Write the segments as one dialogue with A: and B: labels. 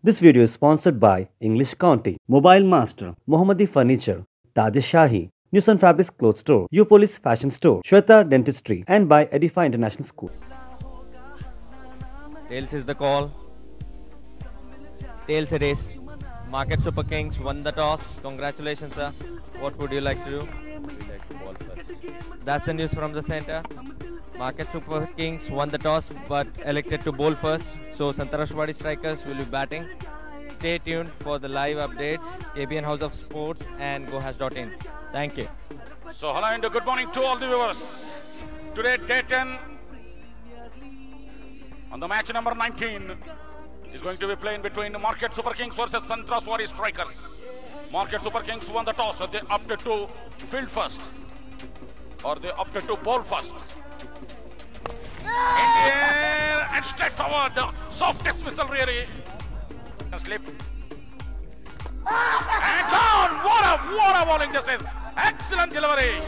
A: This video is sponsored by English County, Mobile Master, Mohammadi Furniture, Taj Shahi, Nusan Fabrics Clothes Store, Upolis Fashion Store, Shweta Dentistry, and by Edify International School.
B: Tails is the call. Tails it is. Market Super Kings won the toss. Congratulations, sir. What would you like to do? We'd like to ball first. That's the news from the center. Market Super Kings won the toss but elected to bowl first. So Santarashwadi Strikers will be batting. Stay tuned for the live updates. ABN House of Sports and GoHas.in. Thank you.
C: So hello and good morning to all the viewers. Today day 10 on the match number 19 is going to be playing between Market Super Kings versus Santarashwadi Strikers. Market Super Kings won the toss. They opted to field first or they opted to bowl first. In the air and straight forward, soft dismissal really. Slip. And gone! What a bowling this is! Excellent delivery!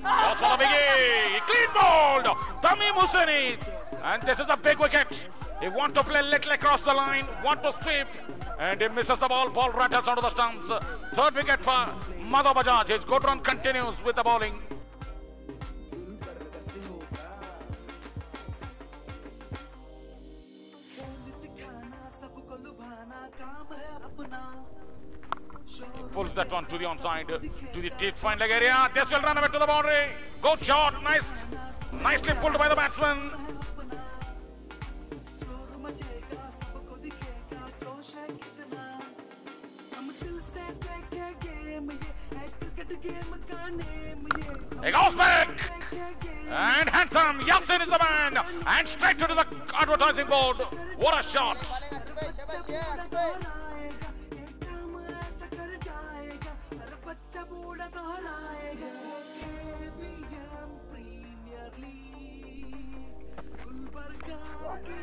C: That's for the biggie! Clean bowled! Tamim Hussaini! And this is a big wicket. He wants to play little across the line, want to sweep, and he misses the ball. Ball rattles onto the stumps. Third wicket for Madhav Bajaj. His good run continues with the bowling. He pulls that one to the onside, to the deep fine leg area. This will run away to the boundary. Good shot, nicely pulled by the batsman. He goes back and handsome. Yasin is the man and straight to the advertising board. What a shot!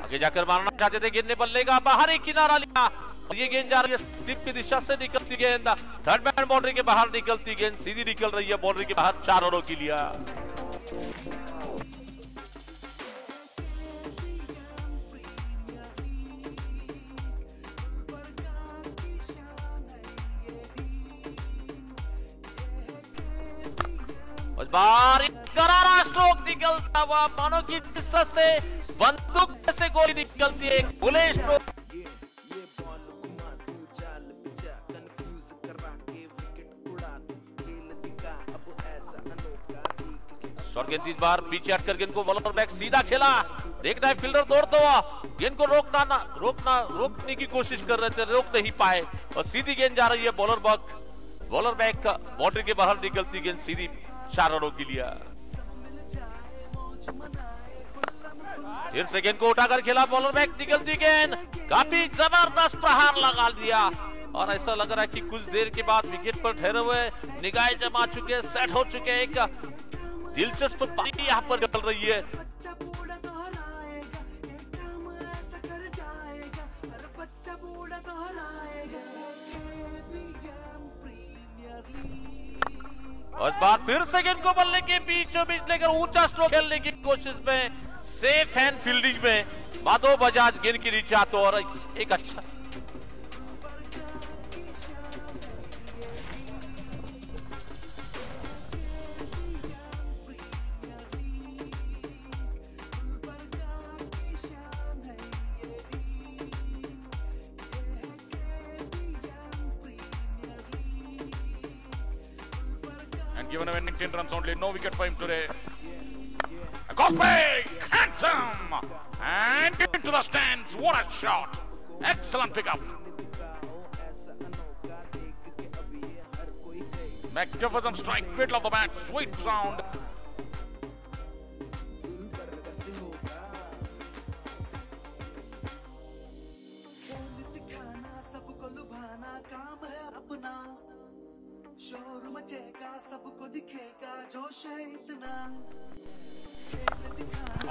D: आगे जाकर मारना चाहते थे, गेंद ने बल्ले का बाहरी किनारा लिया। ये गेंद जा रही है स्लिप की दिशा से निकलती गेंद, थर्ड मैन बाउंड्री के बाहर निकलती गेंद सीधी निकल रही है बाउंड्री के बाहर 4 ओवरों के लिए। इस बार करारा स्ट्रोक निकलता हुआ मानो कि जिस तरह से बंदूक से गोली निकलती है, खुले स्ट्रोक। शॉर्ट गेंद इस बार पीछे हटकर गेंद को बॉलर बैक सीधा खेला, देखना है फील्डर दौड़ता हुआ गेंद को रोकने की कोशिश कर रहे थे, रोक नहीं पाए और सीधी गेंद जा रही है बॉलर बैक बाउंड्री के बाहर निकलती गेंद सीधी 4 ओवरों के लिए। फिर से गेंद को उठाकर खेला, बॉलर बैक निकलती गेंद, काफी जबरदस्त प्रहार लगा दिया और ऐसा लग रहा है कि कुछ देर के बाद विकेट पर ठहरे हुए निगाहें जमा चुके, सेट हो चुके। एक दिलचस्प पारी यहाँ पर चल रही है। और बात फिर से गेंद को बल्ले के बीचों बीच लेकर ऊंचा स्ट्रोक खेलने की कोशिश में, सेफ हैंड फील्डिंग में माधव बजाज गेंद की नीचे आते और एक अच्छा
C: And given a winning 10 runs only, no wicket for him today. Goes big, handsome, and into the stands. What a shot! Excellent pickup. Magnificent strike, middle of the bat, sweet sound.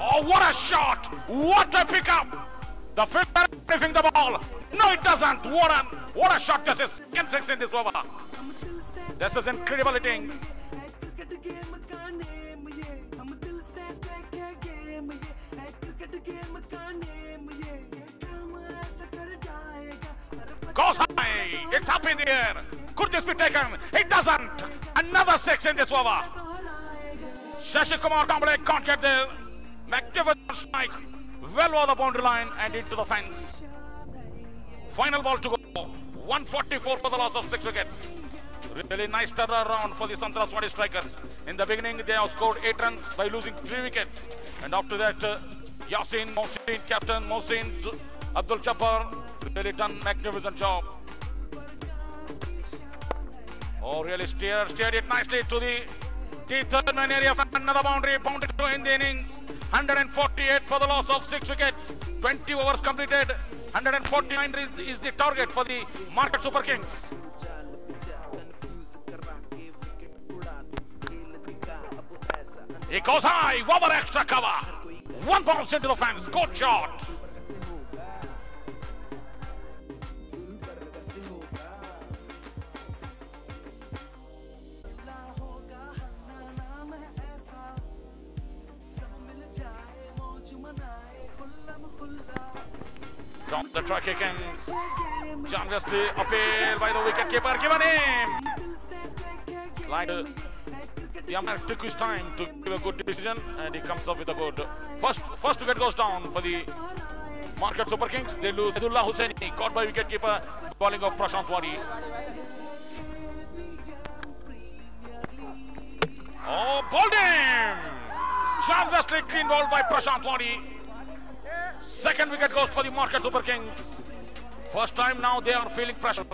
C: Oh, what a shot! What a pickup! The fielder receiving the ball. No, it doesn't. What a shot this is. Second 6 in this over. This is incredible hitting. Goes high. It's up in the air. Could this be taken? It doesn't. Another six in this over. Shashi Kumar Kamble can't get there. Magnificent strike. Well over the boundary line and into the fence. Final ball to go. 144 for the loss of 6 wickets. Really nice turnaround for the Santraswadi strikers. In the beginning, they have scored 8 runs by losing 3 wickets. And after that, Yasin, Mohsin, Captain Mohsin, Abdul Jabbar, really done magnificent job. Oh, really steered it nicely to the third man area of another boundary. Bounded to end the innings. 148 for the loss of 6 wickets. 20 overs completed. 149 is the target for the Market Super Kings. It goes high, over extra cover. One bounce into the fence, good shot. From the track again, John Wesley appeal by the wicketkeeper, given him. Like the umpire took his time to give a good decision and he comes up with a good. First wicket goes down for the Market Super Kings. They lose Abdullah Hussaini, caught by wicketkeeper, bowling of Prashant Wadi. Oh, bowled him! John Wesley clean bowled by Prashant Wadi. Second wicket goes for the Market Super Kings. First time now they are feeling pressure.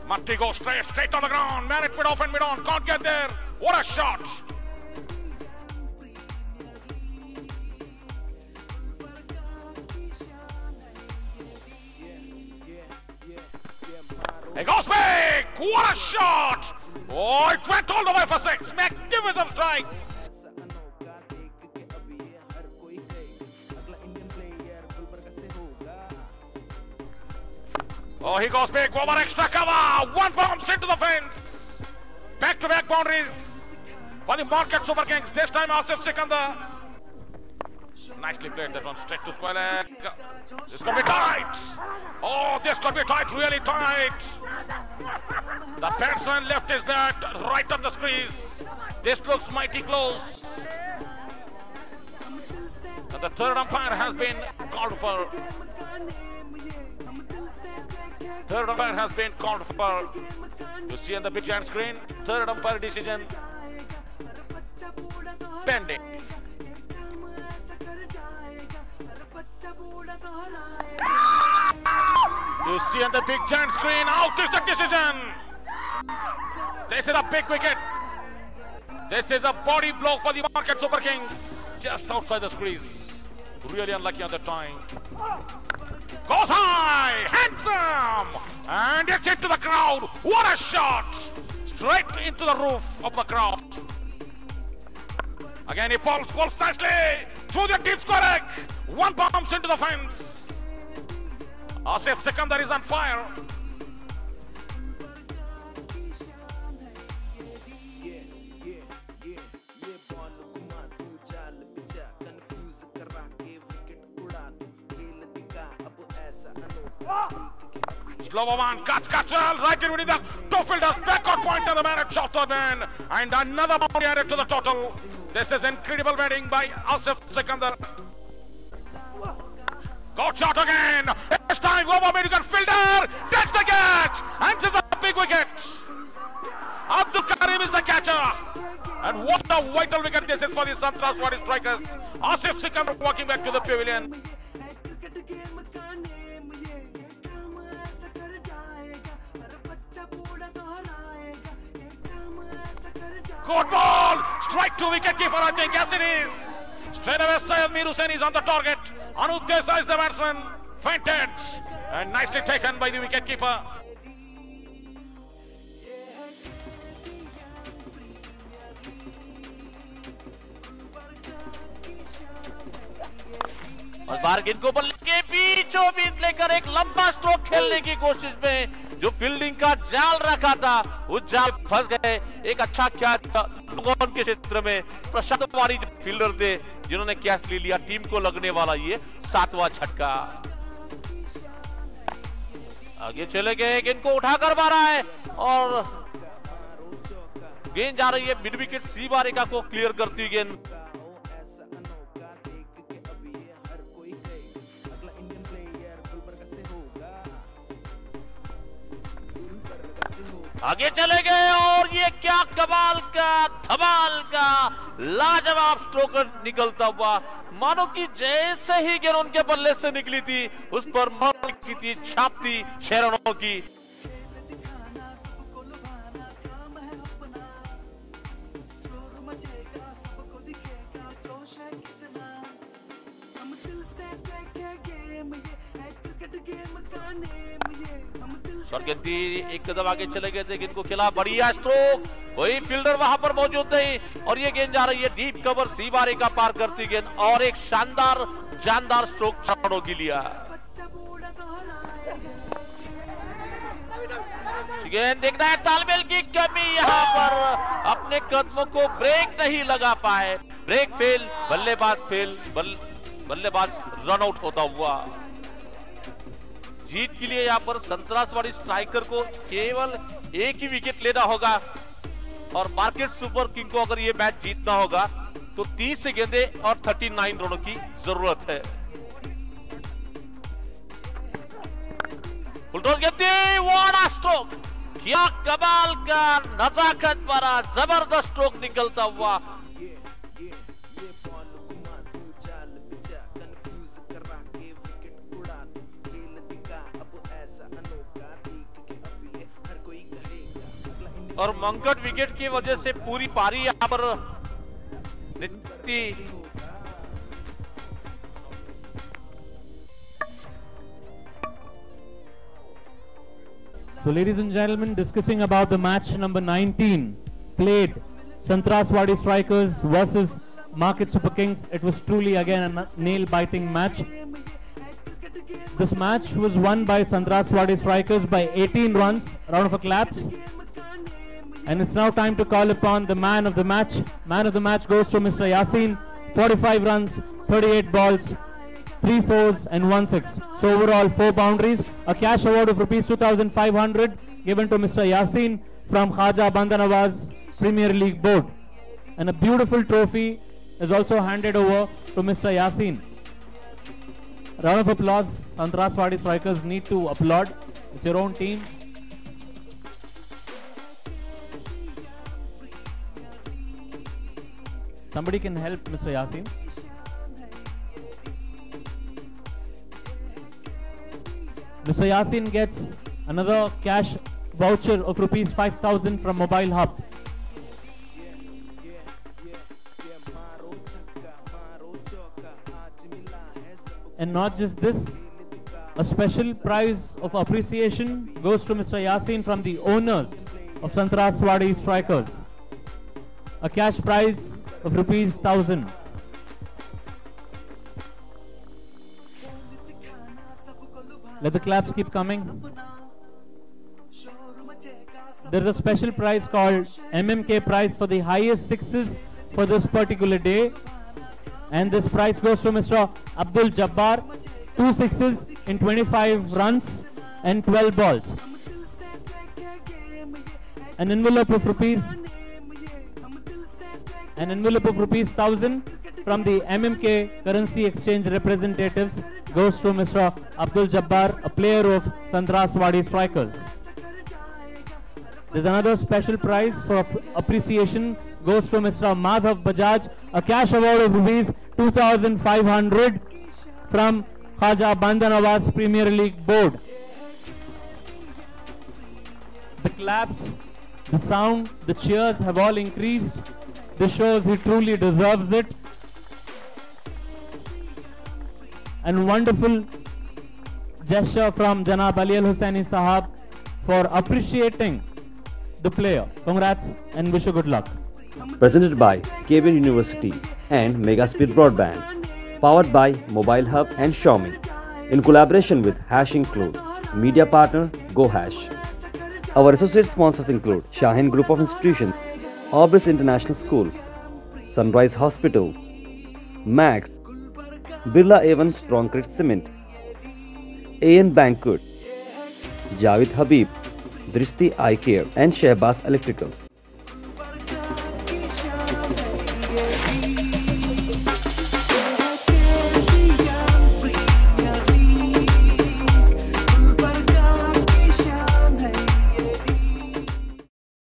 C: Matti goes straight on the ground. Man it mid off and mid on. Can't get there. What a shot. He goes big! What a shot! Oh, it went all the way for 6. Magnificent strike. Oh, he goes big over extra cover. One bounce into the fence. Back-to-back boundaries for the Market Super Kings. This time Asif Sikandar. Nicely played that one straight to square leg. This could be tight. Oh, this could be tight, really tight. The batsman left his bat right on the crease. This looks mighty close. And the third umpire has been called for. Third umpire has been called for. You see on the big giant screen, third umpire decision pending. You see on the big giant screen, out is the decision. This is a big wicket. This is a body blow for the Market Super Kings. Just outside the crease. Really unlucky on the time. Goes high, handsome, and it's into the crowd. What a shot! Straight into the roof of the crowd. Again he pulls nicely through the deep square leg. One bounce into the fence. Asif Sikandar is on fire. Slower one, catch well, right in with the two fielders, backward point on the man at short third man, and another boundary added to the total. This is incredible batting by Asif Sikandar. Got shot again. This time over medical fielder, touch the catch, and this is a big wicket. Abdul Karim is the catcher, and what a vital wicket this is for the Santraswadi strikers. Asif Sikandar walking back to the pavilion. Good ball! Strike to wicketkeeper, I think. Yes, it is. Straight away, Syed Mir Hussain is on the target. Anup Desai is the batsman. Fainted. And nicely taken by the wicketkeeper.
D: और बार गेंद को बल्ले के बीचों बीच लेकर एक लंबा stroke खेलने की कोशिश में जो फील्डिंग का जाल रखा था उस जाल में फंस गए। एक अच्छा कैच लोगों के क्षेत्र में प्रशांत तिवारी फील्डर थे जिन्होंने कैच ले लिया। टीम को लगने वाला ये 7वां झटका। आगे चले गए, गेंद को उठाकर मारा है और गेंद जा रही है मिड विकेट सी बारिका को क्लियर करती गेंद। आगे चले गए और ये क्या कमाल का धमाल का लाजवाब स्ट्रोक निकलता हुआ, मानो कि जैसे ही गेंद उनके बल्ले से निकली थी उस पर मोहर की थी, छाप थी शेरनों की। शॉर्ट गेंद थी, एक कदम आगे चले गए थे, गेंद को खिला, बढ़िया स्ट्रोक, वही फील्डर वहां पर मौजूद नहीं और ये गेंद जा रही है डीप कवर सी बारिका पार करती गेंद और एक शानदार जानदार स्ट्रोक छाड़ों की लिया। गेंद देखना है, तालमेल की कमी यहां पर, अपने कदमों को ब्रेक नहीं लगा पाए, ब्रेक फेल, बल्लेबाज फेल, बल्लेबाज रन आउट होता हुआ। जीत के लिए यहां पर संतरासवाड़ी स्ट्राइकर को केवल एक ही विकेट लेना होगा और मार्केट सुपर किंग को अगर ये मैच जीतना होगा तो 30 गेंदें और 39 रनों की जरूरत है। फुलटॉस गेंद थी, व्हाट स्ट्रोक, क्या कमाल का नजाकत भरा जबरदस्त स्ट्रोक निकलता हुआ। और मंकट विकेट की वजह से पूरी पारी यहां पर निकलती।
E: So ladies and gentlemen, discussing about the match number 19 played Santraswadi Strikers versus Market Super Kings. It was truly again a nail-biting match. This match was won by Santraswadi Strikers by 18 runs. Round of claps. And it's now time to call upon the man of the match. Man of the match goes to Mr. Yasin. 45 runs, 38 balls, 3 fours and 1 6. So overall 4 boundaries. A cash award of rupees 2,500 given to Mr. Yasin from Khaja Bandar Nawaz Premier League Board. And a beautiful trophy is also handed over to Mr. Yasin. Round of applause. Santraswadi Strikers need to applaud. It's your own team. Somebody can help Mr. Yasin. Mr. Yasin gets another cash voucher of rupees 5,000 from Mobile Hub. And not just this, a special prize of appreciation goes to Mr. Yasin from the owners of Santraswadi Strikers. A cash prize of rupees 1,000. Let the claps keep coming. There is a special prize called MMK prize for the highest sixes for this particular day. And this prize goes to Mr. Abdul Jabbar. 2 sixes in 25 runs and 12 balls. An envelope of rupees 1,000 from the MMK currency exchange representatives goes to Mr. Abdul Jabbar, a player of Santraswadi Strikers. There's another special prize for appreciation goes to Mr. Madhav Bajaj, a cash award of rupees 2,500 from Khaja Bandar Nawaz Premier League Board. The claps, the sound, the cheers have all increased. This shows he truly deserves it. And wonderful gesture from Janab Ali Al Hussaini Sahab for appreciating the player. Congrats and wish you good luck.
A: Presented by KBN University and Megaspeed Broadband. Powered by Mobile Hub and Xiaomi. In collaboration with Hash Include. Media partner GoHash. Our associate sponsors include Shaheen Group of Institutions, Orbis International School, Sunrise Hospital, Max, Birla A1 Strongcrete Cement, AN Banquet, Javed Habib, Drishti Eye Care and Shehbaz Electricals.